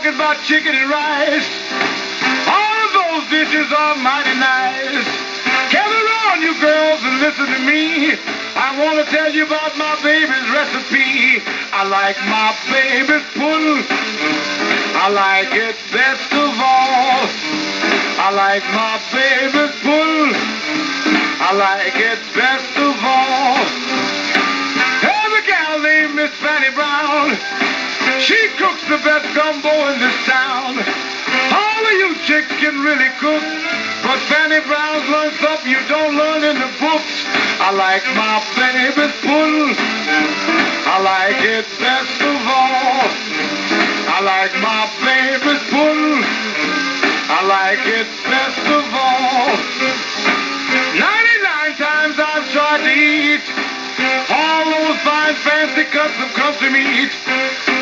talking about chicken and rice. All of those dishes are mighty nice. Gather around, you girls, and listen to me. I want to tell you about my baby's recipe. I like my baby's pudding. I like it best of all. I like my baby's pudding. I like it best of all. There's a gal named Miss Fanny Brown. She cooks the best gumbo in this town. All of you chicks can really cook, but Fanny Brown's learned something you don't learn in the books. I like my baby's pudding. I like it best of all. I like my baby's pudding. I like it best of all. 99 times I've tried to eat all those fine fancy cuts of country meat.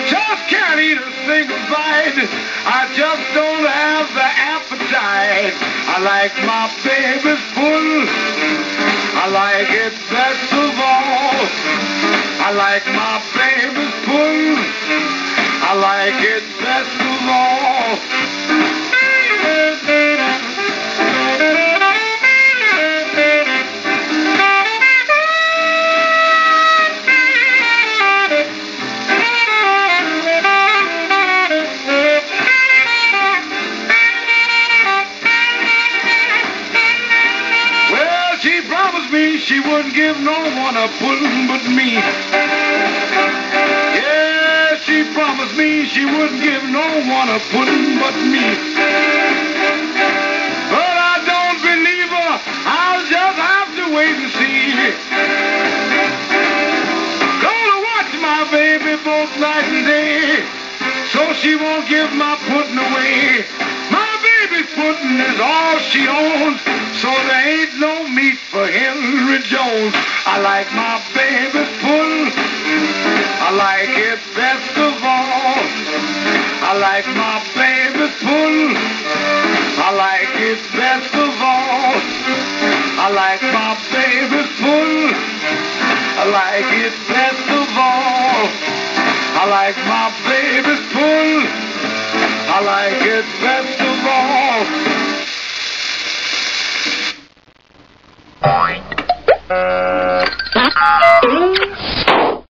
Just can't eat a single bite. I just don't have the appetite. I like my baby's pudding. I like it best of all. I like my baby's pudding. I like it best of all. She wouldn't give no one a pudding but me. Yeah, she promised me she wouldn't give no one a pudding but me. But I don't believe her. I'll just have to wait and see. Gonna watch my baby both night and day, so she won't give my pudding away. My baby's pudding is all she owns, so there ain't no meat for Henry Jones. I like my baby's pudding. I like it best of all. I like my baby's pudding. I like it best of all. I like my baby's pudding. I like it best of all. I like my baby's pudding. I like it best of all.